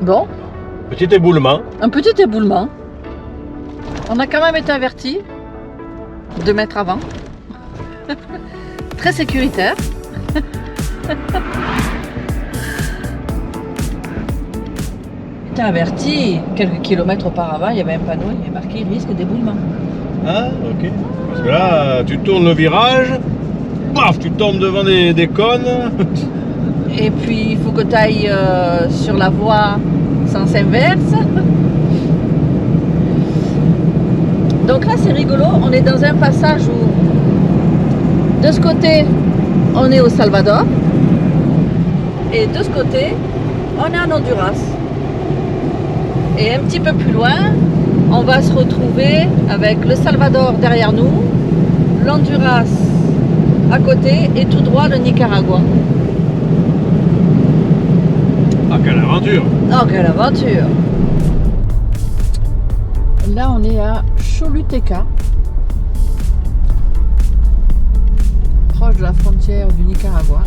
Bon. Petit éboulement. Un petit éboulement. On a quand même été avertis 2 mètres avant. Très sécuritaire. On était avertis quelques kilomètres auparavant, il y avait un panneau, il y avait marqué risque d'éboulement. Ah, ok. Parce que là, tu tournes le virage, paf, tu tombes devant des cônes. Et puis il faut que tu ailles sur la voie sens inverse. Donc là c'est rigolo, on est dans un passage où de ce côté on est au Salvador et de ce côté on est en Honduras. Et un petit peu plus loin on va se retrouver avec le Salvador derrière nous, l'Honduras à côté et tout droit le Nicaragua. Ah, quelle aventure! Oh, quelle aventure! Là, on est à Choluteca, proche de la frontière du Nicaragua.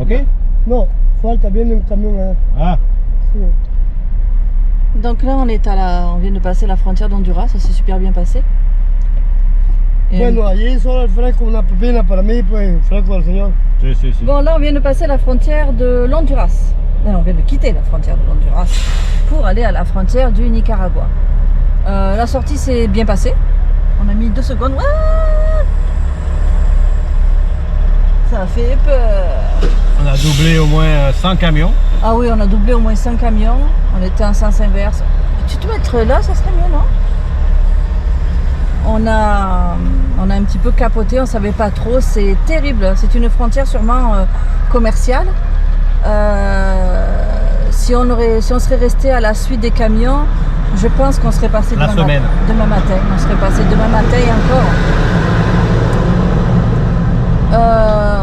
Ok? No, falta bien un camión. Ah, Sí. Donc là, on vient de passer la frontière d'Honduras, ça s'est super bien passé. Et Bueno, allí solo el fresco, una pepina para mí, pues fresco del señor. si. bon, là, on vient de passer la frontière de l'Honduras. On vient de quitter la frontière de l'Honduras pour aller à la frontière du Nicaragua. La sortie s'est bien passée. On a mis 2 secondes. Ah, ça a fait peur. On a doublé au moins 100 camions. Ah oui, on a doublé au moins 5 camions. On était en sens inverse. Tu te mettrais là, ça serait mieux, non? On a un petit peu capoté, on savait pas trop. C'est terrible. C'est une frontière sûrement commerciale. Si on serait resté à la suite des camions, je pense qu'on serait passé demain matin. On serait passé demain matin et encore.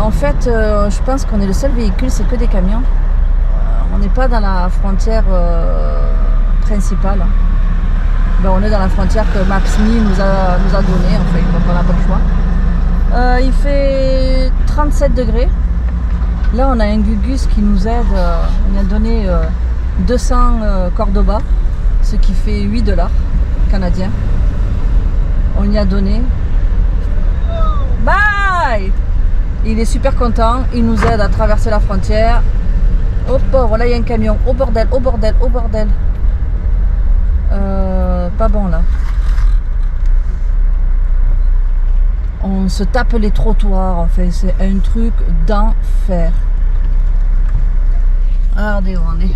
En fait, je pense qu'on est le seul véhicule, c'est que des camions. On n'est pas dans la frontière principale. Ben, on est dans la frontière que Max.me nous a donnée, en fait, donc on n'a pas le choix. Il fait 37 degrés. Là, on a un Gugus qui nous aide. On a donné 200 Cordoba, ce qui fait 8 $ canadiens. On y a donné. Bye! Il est super content, il nous aide à traverser la frontière. Oh pauvre, là il y a un camion. Oh bordel, oh bordel, oh bordel. Pas bon là. On se tape les trottoirs, en fait, c'est un truc d'enfer. Regardez où on est.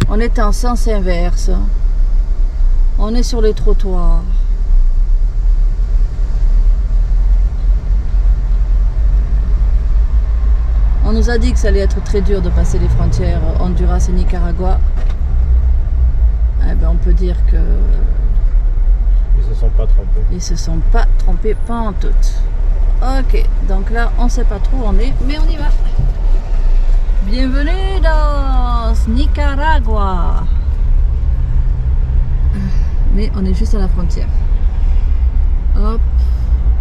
On est en sens inverse. On est sur les trottoirs. On nous a dit que ça allait être très dur de passer les frontières Honduras et Nicaragua. Eh ben, on peut dire que Ils se sont pas trompés. ils se sont pas trompés pantoute. Ok, donc là on sait pas trop où on est, mais on y va. Bienvenue dans Nicaragua. Mais on est juste à la frontière. Hop,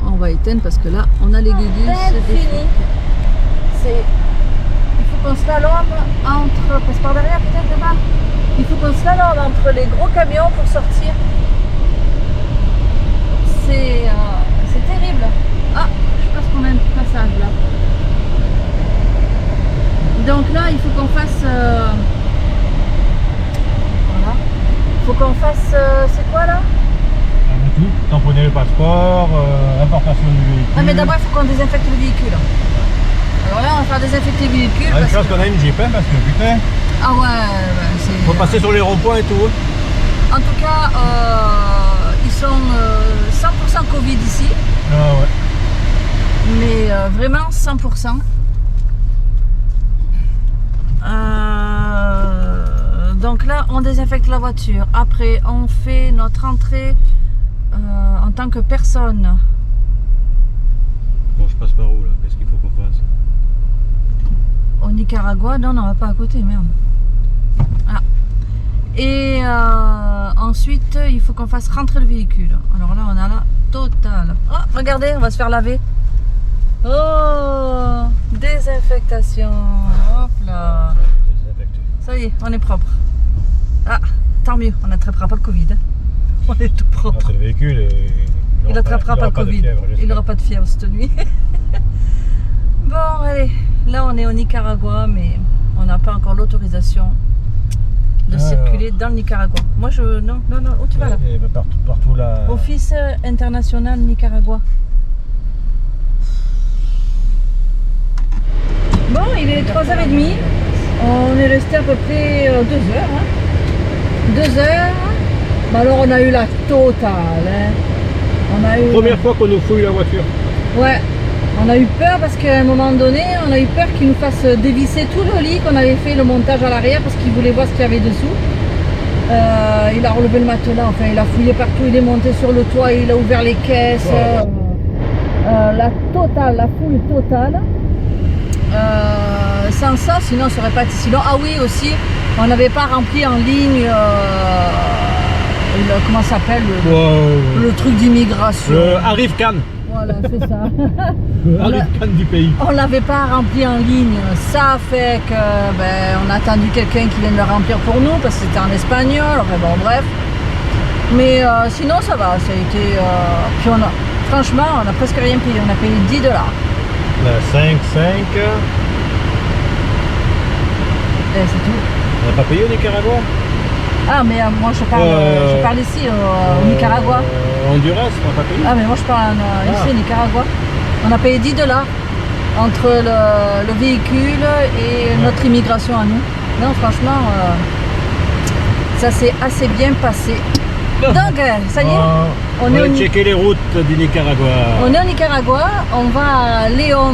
on va éteindre parce que là on a les gugus des flics. Il faut qu'on slalome entre, passe par derrière peut-être là-bas. Il faut qu'on slalome entre les gros camions pour sortir. C'est terrible. Ah, je pense qu'on a un petit passage là. Donc là, il faut qu'on fasse... voilà. Il faut qu'on fasse... c'est quoi là? Tout, tamponner le passeport, importation du véhicule. Ah mais d'abord, il faut qu'on désinfecte le véhicule. Alors là, on va faire désinfecter le véhicule. Une chance qu'on a une Jeep, hein, parce que putain, Ah ouais, c'est... faut passer sur les ronds-points et tout. En tout cas, ils sont 100% Covid ici, Ah ouais. mais vraiment 100%. Donc là, on désinfecte la voiture. Après, on fait notre entrée en tant que personne. Bon, je passe par où là? Qu'est-ce qu'il faut qu'on fasse? au Nicaragua. Non, on va pas à côté, merde. Ah. Et ensuite, il faut qu'on fasse rentrer le véhicule. Alors là, on a la totale. Oh, regardez, on va se faire laver. Oh, désinfectation. Hop là. Ça y est, on est propre. Ah, tant mieux, on n'attrapera pas le Covid. On est tout propre. Ah, c'est le véhicule. Il n'attrapera pas le Covid. Il n'aura pas de fièvre cette nuit. Bon, allez. Là, on est au Nicaragua, mais on n'a pas encore l'autorisation de circuler dans le Nicaragua. Moi, je... Non, où tu vas là? Partout là. Office international Nicaragua. Bon, il est 3h30. On est resté à peu près 2 heures. Hein. 2 heures. Mais alors, on a eu la totale. Hein. On a eu... Première fois qu'on nous fouille la voiture. Ouais. On a eu peur parce qu'à un moment donné, on a eu peur qu'il nous fasse dévisser tout le lit qu'on avait fait le montage à l'arrière parce qu'il voulait voir ce qu'il y avait dessous. Il a relevé le matelas, enfin il a fouillé partout, il est monté sur le toit, il a ouvert les caisses. La totale, la fouille totale. Sans ça, sinon ça aurait pas été si long. Ah oui aussi, on n'avait pas rempli en ligne comment ça s'appelle le truc d'immigration. Le Arrive Cannes. Voilà, c'est ça. Arrive Cannes du pays. On l'avait pas rempli en ligne. Ça fait que on a attendu quelqu'un qui vienne le remplir pour nous parce que c'était en espagnol. Enfin bon, bref. Mais sinon ça va. Ça a été. Puis franchement, on a presque rien payé. On a payé $10. La 5. Et c'est tout. On n'a pas payé au Nicaragua? Ah mais moi je parle ici au Nicaragua. Honduras, on n'a pas payé? Ah mais moi je parle ici au Nicaragua. On a payé $10 entre le véhicule et notre immigration à nous. Non franchement ça s'est assez bien passé. Donc ça y est, on va checker les routes du Nicaragua. On est au Nicaragua, on va à Léon.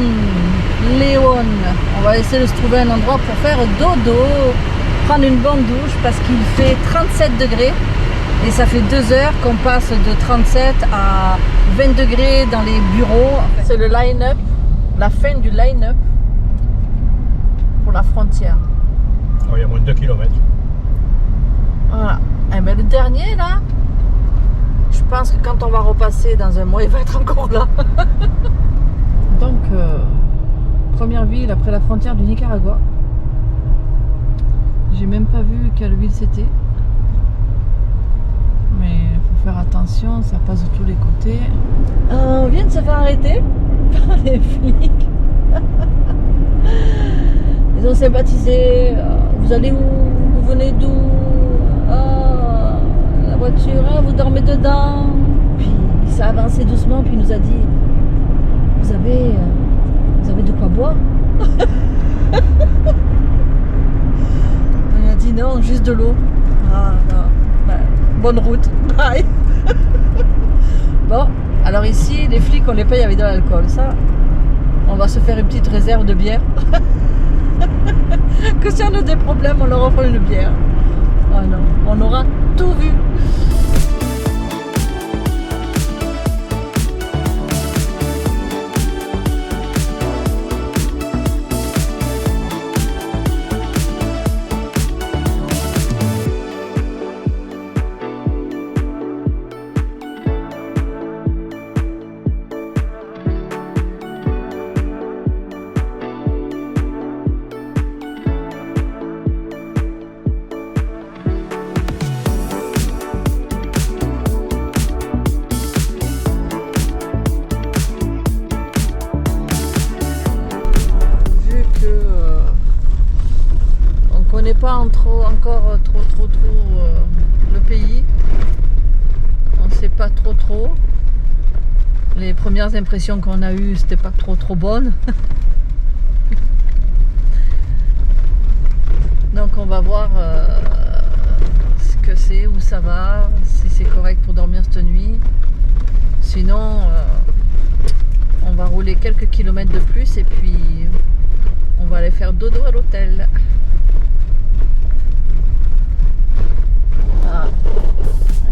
On va essayer de se trouver un endroit pour faire dodo, prendre une bonne douche parce qu'il fait 37 degrés et ça fait 2 heures qu'on passe de 37 à 20 degrés dans les bureaux. C'est le line-up, la fin du line-up pour la frontière. Oh, il y a moins de 2 km. Voilà. Et ben, le dernier là, je pense que quand on va repasser dans un mois, il va être encore là. Donc, première ville après la frontière du Nicaragua. J'ai même pas vu quelle ville c'était. Mais il faut faire attention, ça passe de tous les côtés. On vient de se faire arrêter par les flics. Ils ont sympathisé. Vous allez où? Vous venez d'où? La voiture, vous dormez dedans. Puis il s'est avancé doucement, puis il nous a dit vous avez de quoi boire? On a dit non, juste de l'eau. Ah non, bonne route, bye. Bon, alors ici, les flics, on les paye avec de l'alcool. Ça, on va se faire une petite réserve de bière. Que si on a des problèmes, on leur offre une bière. Ah non, on aura tout vu. Pas encore trop le pays, on sait pas trop. Les premières impressions qu'on a eues, c'était pas trop bonnes. Donc on va voir ce que c'est, où ça va, si c'est correct pour dormir cette nuit. Sinon on va rouler quelques kilomètres de plus et puis on va aller faire dodo à l'hôtel. Ah,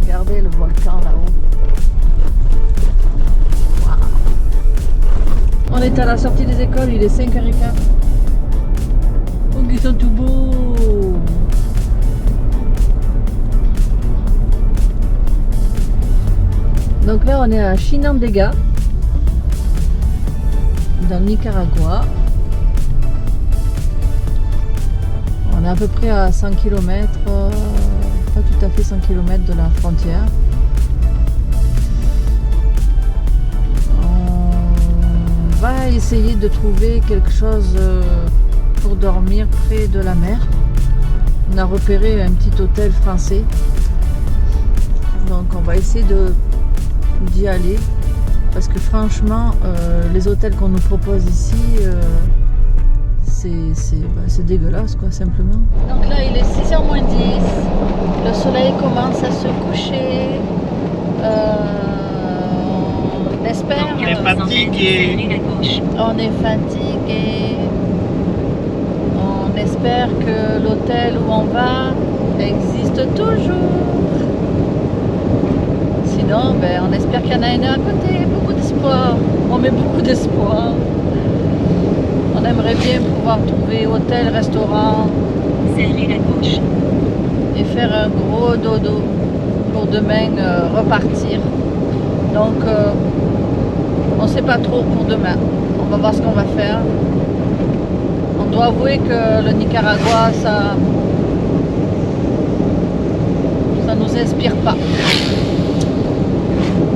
regardez le volcan là-haut. Wow. On est à la sortie des écoles, il est 5h15. Ils sont tout beaux. Donc là, on est à Chinandega, dans le Nicaragua. On est à peu près à 100 km, pas tout à fait 100 km de la frontière. On va essayer de trouver quelque chose pour dormir près de la mer. On a repéré un petit hôtel français. Donc on va essayer d'y aller. Parce que franchement, les hôtels qu'on nous propose ici, c'est dégueulasse quoi, simplement. Donc là il est 6h moins 10, le soleil commence à se coucher, on espère... On est fatigué. On est fatigué, on espère que l'hôtel où on va existe toujours. Sinon, ben, on espère qu'il y en a une à côté, beaucoup d'espoir, on met beaucoup d'espoir. On aimerait bien pouvoir trouver hôtel, restaurant, serrez la gauche et faire un gros dodo pour demain repartir. Donc on ne sait pas trop pour demain. On va voir ce qu'on va faire. On doit avouer que le Nicaragua, ça nous inspire pas.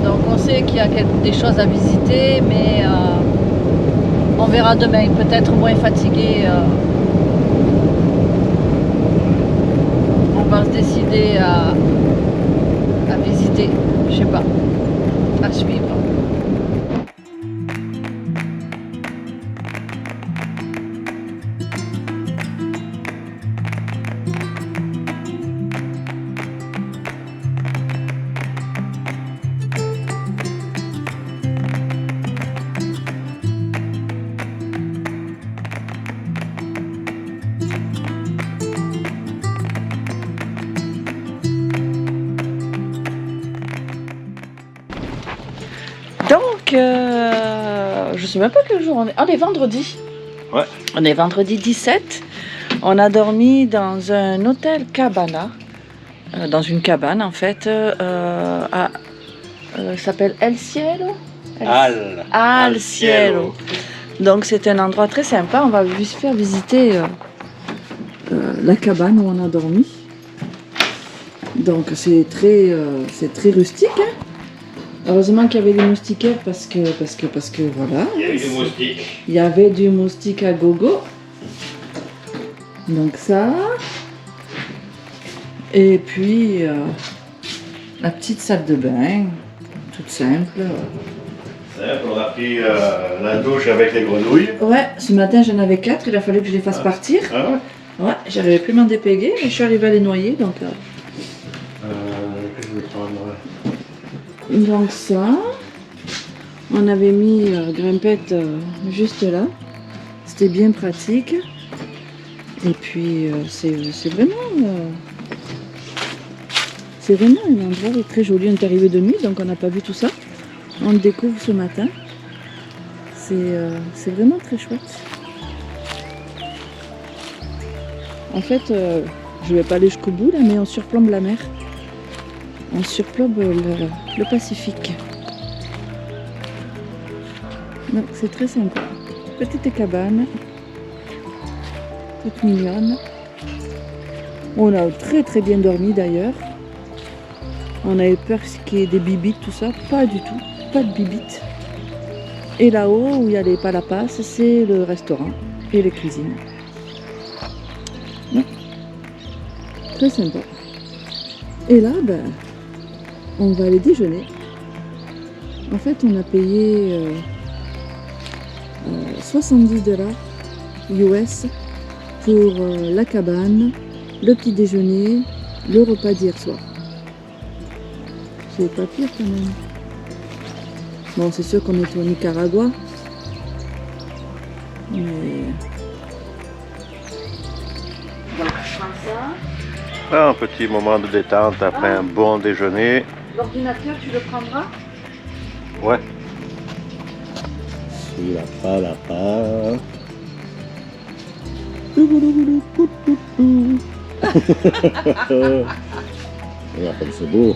Donc on sait qu'il y a des choses à visiter, mais on verra demain, peut-être moins fatigué. On va se décider à visiter, je sais pas, à suivre. Donc, je sais même pas quel jour on est. On est vendredi. Ouais. On est vendredi 17. On a dormi dans un hôtel cabana, dans une cabane en fait, ça s'appelle El Cielo. Al Cielo. Donc c'est un endroit très sympa. On va juste faire visiter la cabane où on a dormi. Donc c'est très rustique. Hein. Heureusement qu'il y avait des moustiquaires parce que voilà. Il y a eu des moustiques. Il y avait du moustique à gogo. Donc ça. Et puis la petite salle de bain, toute simple. On a pris la douche avec les grenouilles. Ouais, ce matin j'en avais 4, il a fallu que je les fasse partir. Ah ouais. Ouais, j'arrivais plus à m'en dépéguer, mais je suis arrivée à les noyer donc. Qu'est-ce que je vais prendre? Donc ça, on avait mis grimpette juste là, c'était bien pratique. Et puis c'est vraiment un endroit très joli. On est arrivé de nuit donc on n'a pas vu tout ça. On le découvre ce matin. C'est vraiment très chouette. En fait, je vais pas aller jusqu'au bout là, mais on surplombe la mer. On surplombe le Pacifique. Donc c'est très sympa. Petite cabane. Toute mignonne. On a très bien dormi d'ailleurs. On avait peur qu'il y ait des bibites, tout ça. Pas du tout. Pas de bibites. Et là-haut, où il y a les palapas, c'est le restaurant et les cuisines. Ouais. Très sympa. Et là, ben, on va aller déjeuner. En fait, on a payé 70$ US pour la cabane, le petit déjeuner, le repas d'hier soir. C'est pas pire quand même. Bon, c'est sûr qu'on est au Nicaragua. Mais... Donc, je prends ça. Un petit moment de détente après un bon déjeuner. L'ordinateur, tu le prendras? Ouais. Si la pas. Regarde comme c'est beau.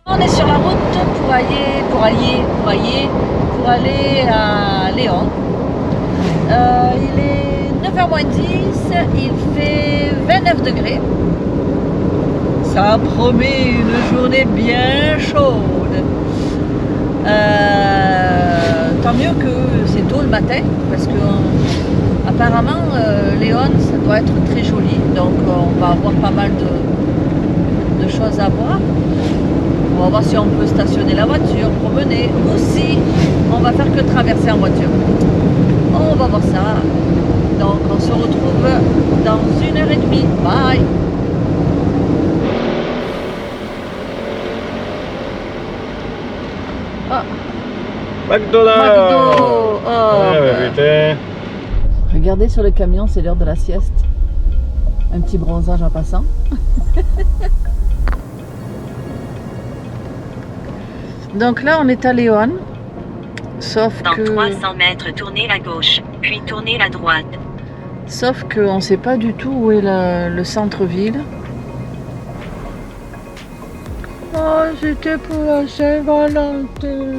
On est sur la route pour aller à Léon. Il est 9h moins 10, il fait 29 degrés. Ça promet une journée bien chaude. Tant mieux que c'est tôt le matin, parce que apparemment Léon, ça doit être très joli. Donc on va avoir pas mal de choses à voir. On va voir si on peut stationner la voiture, promener, ou si on va faire que traverser en voiture. On va voir ça. Donc on se retrouve dans 1h30. Bye. Ah. McDonald's. McDo. Oh, Ouais, bah, putain. regardez sur le camion, c'est l'heure de la sieste. Un petit bronzage en passant. Donc là, on est à Léon. Sauf Dans que... 300 mètres, tournez à gauche, puis tournez à droite. Sauf qu'on ne sait pas du tout où est le centre-ville. Oh, c'était pour la Saint-Valentin.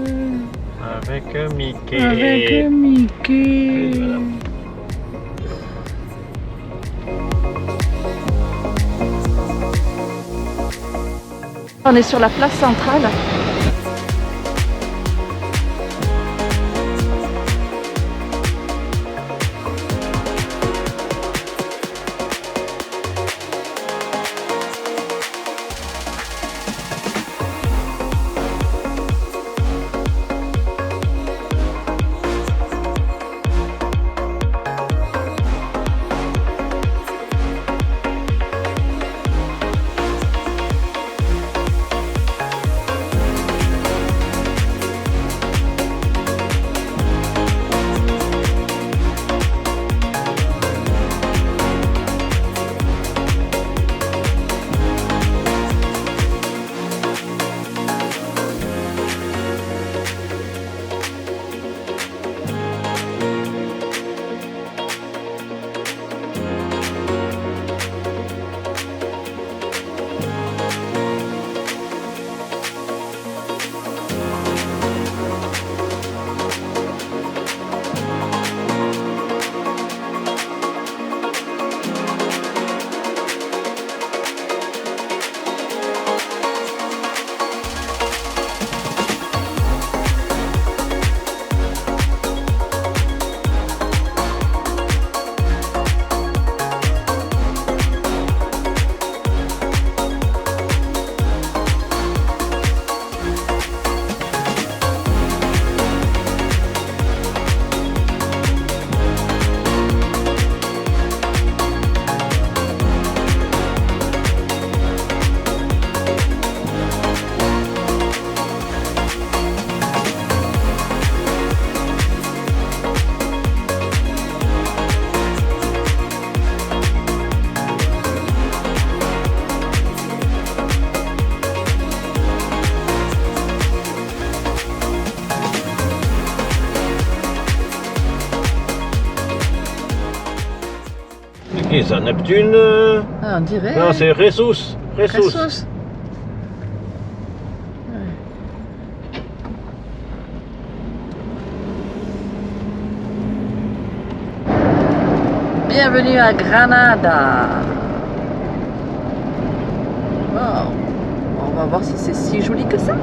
Avec Mickey. Avec Mickey. Oui, voilà. On est sur la place centrale. qui ça? Neptune Ah, on dirait. Non, c'est Ressus. Ressus. Bienvenue à Granada. Wow. On va voir si c'est si joli que ça.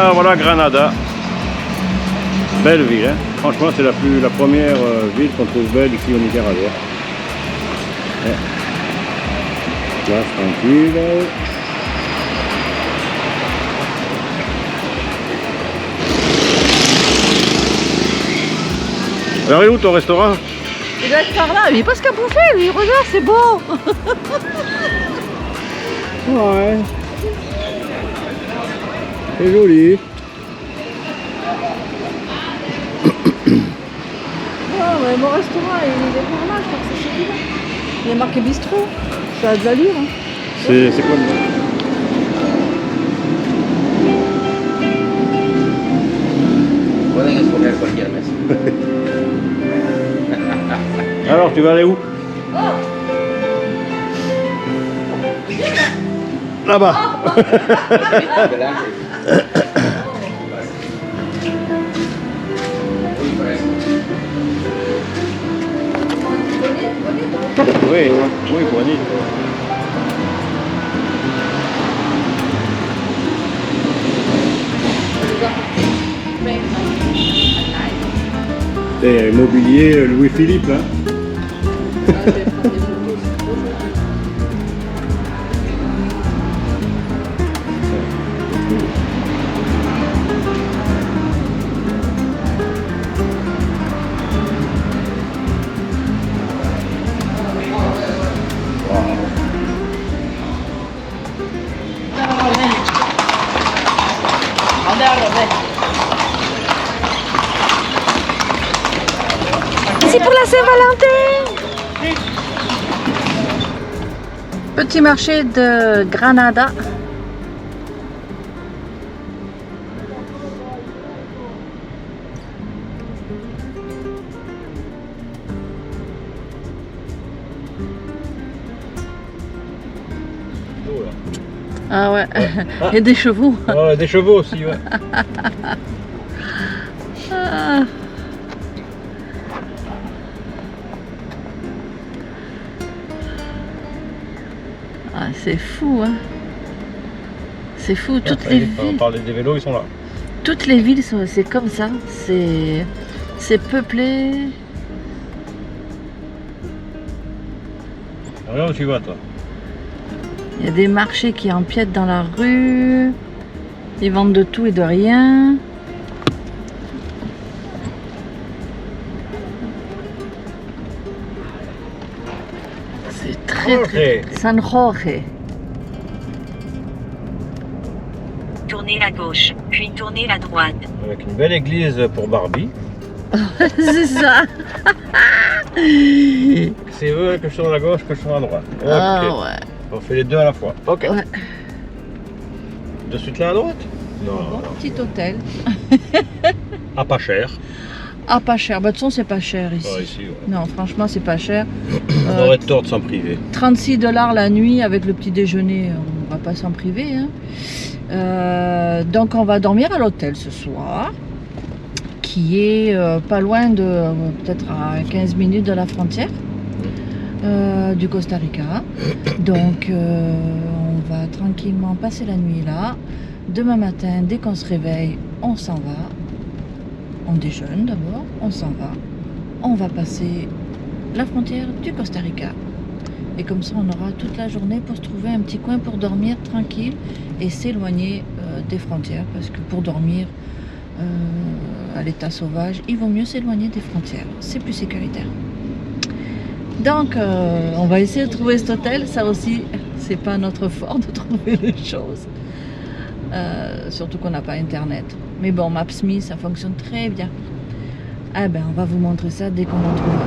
Ah voilà Granada. Belle ville, hein. Franchement c'est la première ville qu'on trouve belle ici au Nicaragua. Ouais. Place tranquille. Alors, il est où ton restaurant? Il doit être par là, il passe qu'à bouffer, lui, regarde, c'est beau. Ouais. C'est joli. Oh, mais mon restaurant, il est par là, je crois que c'est celui-là. Il est marqué bistrot, ça a de l'allure. Hein. C'est quoi le nom? Pueden escoger cualquier mesa. Alors, tu vas aller où? Là-bas. Adelante. Muy fresco. Oui, muy bonito. C'est mobilier Louis-Philippe, là. C'est pour la Saint-Valentin. Petit marché de Granada. Ah ouais, il y a des chevaux. Ouais, des chevaux aussi, ouais. Ah. Ah, c'est fou, hein. C'est fou, toutes les On villes. parle des vélos, ils sont là. Toutes les villes, c'est comme ça. C'est peuplé. Regarde où tu vas, toi. Il y a des marchés qui empiètent dans la rue. Ils vendent de tout et de rien. C'est très. San Jorge. Tournez à gauche, puis tournez à droite. Avec une belle église pour Barbie. C'est ça. C'est eux que je suis à la gauche, que je suis à droite. Ok. Ah ouais. On fait les deux à la fois. Ok. Ouais. De suite là à droite? Non, Bon, non. petit hôtel. Ah, pas cher. Ah, pas cher. Bah, de toute façon, c'est pas cher ici. Ah, ici, ouais. Non, franchement, c'est pas cher. On aurait tort de s'en priver. 36 $ la nuit avec le petit déjeuner. On va pas s'en priver. Hein. Donc, on va dormir à l'hôtel ce soir, qui est pas loin de peut-être à 15 minutes de la frontière. du Costa Rica. Donc on va tranquillement passer la nuit là. Demain matin, dès qu'on se réveille, on s'en va. On déjeune d'abord, on s'en va. On va passer la frontière du Costa Rica. Et comme ça, on aura toute la journée pour se trouver un petit coin pour dormir tranquille et s'éloigner des frontières. Parce que pour dormir à l'état sauvage, il vaut mieux s'éloigner des frontières. C'est plus sécuritaire. Donc, on va essayer de trouver cet hôtel. Ça aussi, c'est pas notre fort de trouver les choses. Surtout qu'on n'a pas internet. Mais bon, Maps.me, ça fonctionne très bien. Ah ben, on va vous montrer ça dès qu'on en trouvera.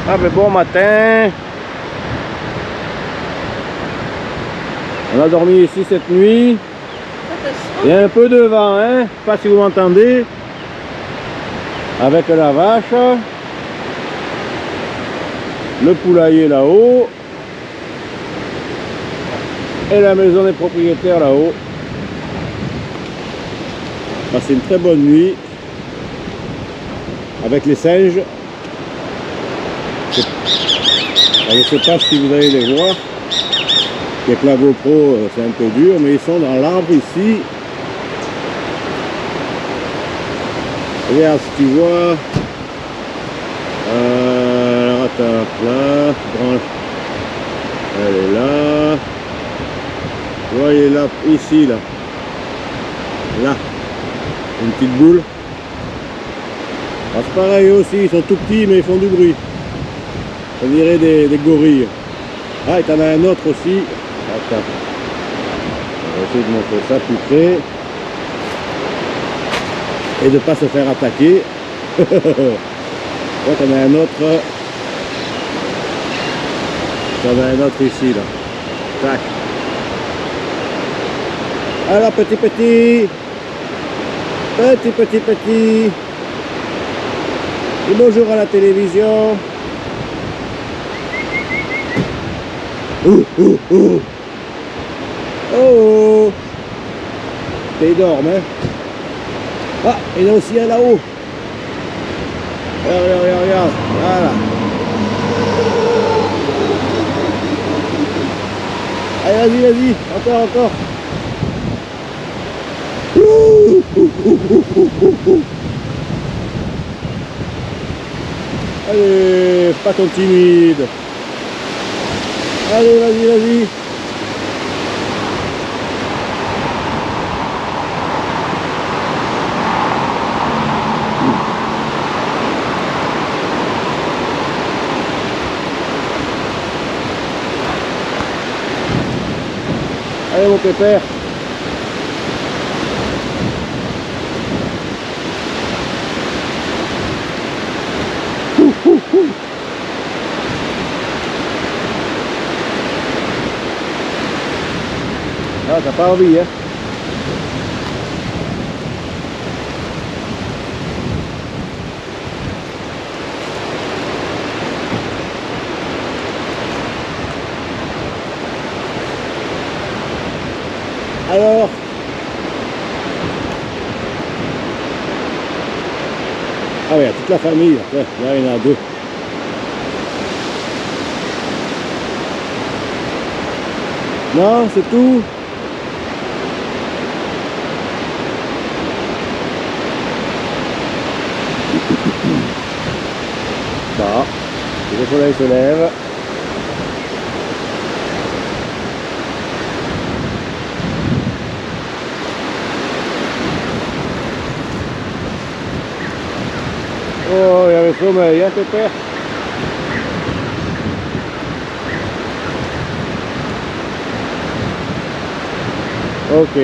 Ah ben bon matin. On a dormi ici cette nuit. Il y a un peu de vent, hein. Je sais pas si vous m'entendez. Avec la vache. Le poulailler là-haut. Et la maison des propriétaires là-haut. Passé une très bonne nuit. Avec les singes. Je ne sais pas si vous allez les voir. Avec la GoPro, c'est un peu dur, mais ils sont dans l'arbre ici. Regarde si tu vois. La ratape là, branche. Elle est là. Vous voyez là, ici, là. Là. Une petite boule. C'est pareil aussi, ils sont tout petits, mais ils font du bruit. On dirait des gorilles. Ah, et t'en as un autre aussi. Attends. On va essayer de montrer ça plus près. Et de ne pas se faire attaquer. Là, t'en as un autre. T'en as un autre ici, là. Tac. Alors, petit. Et bonjour à la télévision. Oh. Ils dorment, hein. Ah, il y en a aussi un là-haut. Regarde. Voilà. Allez, vas-y. Encore. Allez, pas ton timide. Allez, vas-y. Allez, mon pépère. Ah, t'as pas envie, hein? Alors? Ah oui, toute la famille, là, il y en a deux. Non, c'est tout. Bah, le soleil se lève. Oh, il y avait sommeil, hein, pépère? Ok.